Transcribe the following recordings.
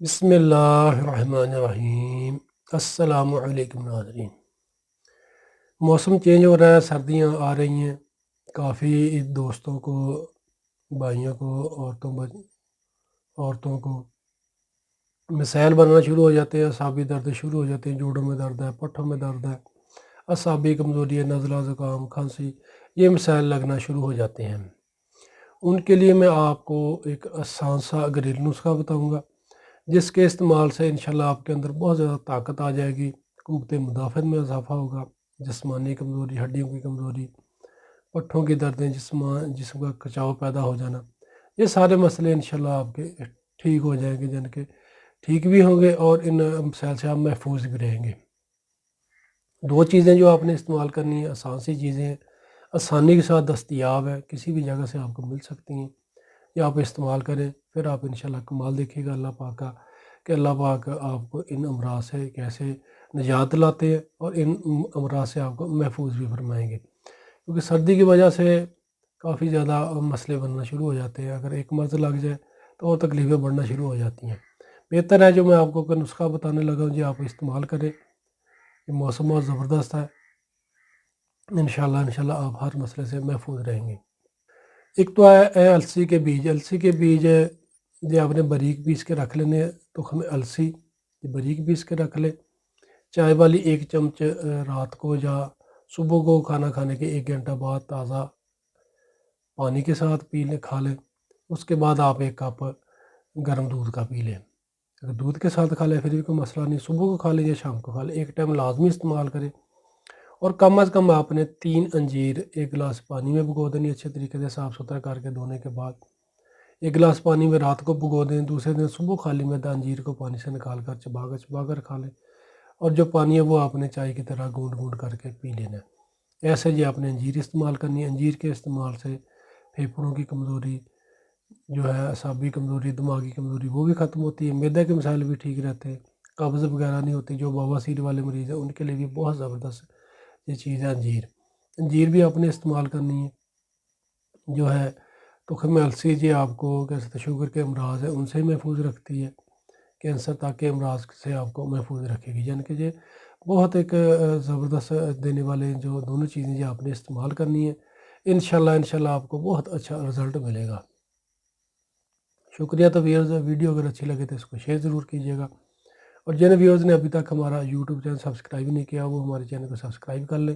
بسم اللہ الرحمن الرحیم۔ السلام علیکم ناظرین۔ موسم چینج ہو رہا ہے، سردیاں آ رہی ہیں، کافی دوستوں کو، بھائیوں کو، عورتوں کو مسائل بننا شروع ہو جاتے ہیں، اعصابی درد شروع ہو جاتے ہیں، جوڑوں میں درد ہے، پٹھوں میں درد ہے، اعصابی کمزوری ہے، نزلہ زکام کھانسی، یہ مسائل لگنا شروع ہو جاتے ہیں۔ ان کے لیے میں آپ کو ایک آسان سا گھریلو نسخہ بتاؤں گا، جس کے استعمال سے انشاءاللہ آپ کے اندر بہت زیادہ طاقت آ جائے گی، قوت مدافعت میں اضافہ ہوگا، جسمانی کمزوری، ہڈیوں کی کمزوری، پٹھوں کی دردیں، جسم کا کھچاؤ پیدا ہو جانا، یہ سارے مسئلے انشاءاللہ آپ کے ٹھیک ہو جائیں گے، جن کے ٹھیک بھی ہوں گے اور ان مسائل سے آپ محفوظ بھی رہیں گے۔ دو چیزیں جو آپ نے استعمال کرنی ہیں، آسان سی چیزیں ہیں، آسانی کے ساتھ دستیاب ہے، کسی بھی جگہ سے آپ کو مل سکتی ہیں، یہ آپ استعمال کریں، پھر آپ انشاءاللہ کمال دیکھیے گا اللہ پاک کا، کہ اللہ پاک آپ کو ان امراض سے کیسے نجات دلاتے ہیں اور ان امراض سے آپ کو محفوظ بھی فرمائیں گے، کیونکہ سردی کی وجہ سے کافی زیادہ مسئلے بننا شروع ہو جاتے ہیں۔ اگر ایک مرض لگ جائے تو اور تکلیفیں بڑھنا شروع ہو جاتی ہیں۔ بہتر ہے جو میں آپ کو نسخہ بتانے لگا ہوں، جی آپ استعمال کریں، یہ موسم بہت زبردست ہے، انشاءاللہ آپ ہر مسئلے سے محفوظ رہیں گے۔ ایک تو ہے السی کے بیج۔ السی کے بیج یہ آپ نے باریک پیس کے رکھ لینے، تخم السی یہ باریک پیس کے رکھ لیں، چائے والی 1 چمچ رات کو یا صبح کو کھانا کھانے کے 1 گھنٹہ بعد تازہ پانی کے ساتھ کھا لیں۔ اس کے بعد آپ 1 کپ گرم دودھ کا پی لیں۔ اگر دودھ کے ساتھ کھا لیں پھر بھی کوئی مسئلہ نہیں، صبح کو کھا لیں یا شام کو کھا لیں، ایک ٹائم لازمی استعمال کریں۔ اور کم از کم آپ نے 3 انجیر 1 گلاس پانی میں بھگو دینی، اچھے طریقے سے صاف ستھرا کر کے دھونے کے بعد 1 گلاس پانی میں رات کو بھگو دیں، دوسرے دن صبح خالی میں انجیر کو پانی سے نکال کر چبا کر کھا لیں، اور جو پانی ہے وہ آپ نے چائے کی طرح گونڈ گونڈ کر کے پی لینا ہے۔ ایسے جی آپ نے انجیر استعمال کرنی ہے۔ انجیر کے استعمال سے پھیپھڑوں کی کمزوری جو ہے، اعصابی کمزوری، دماغی کمزوری، وہ بھی ختم ہوتی ہے، معدے کے مسائل بھی ٹھیک رہتے ہیں، قبض وغیرہ نہیں ہوتی، جو بواسیر والے مریض ہیں ان کے لیے بھی بہت زبردست یہ چیز ہے انجیر۔ انجیر بھی آپ نے استعمال کرنی ہے۔ جو ہے تخم السی جی آپ کو کیسے شوگر کے امراض ہیں ان سے محفوظ رکھتی ہے، کینسر تک کے امراض سے آپ کو محفوظ رکھے گی، یعنی کہ یہ بہت ایک زبردست دینے والے جو دونوں چیزیں جو آپ نے استعمال کرنی ہے، انشاءاللہ آپ کو بہت اچھا رزلٹ ملے گا۔ شکریہ۔ تو ویئرز، ویڈیو اگر اچھی لگے تو اس کو شیئر ضرور کیجیے گا، اور جن ویورز نے ابھی تک ہمارا یوٹیوب چینل سبسکرائب نہیں کیا وہ ہمارے چینل کو سبسکرائب کر لیں،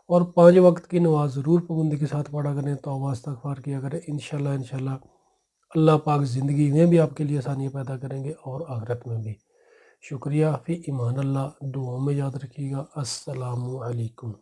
اور 5 وقت کی نماز ضرور پابندی کے ساتھ پڑھا کریں، توبہ استغفار کیا کریں۔ انشاءاللہ اللہ پاک زندگی میں بھی آپ کے لیے آسانیاں پیدا کریں گے اور آخرت میں بھی۔ شکریہ۔ فی امان اللہ، دعاؤں میں یاد رکھیے گا۔ السلام علیکم۔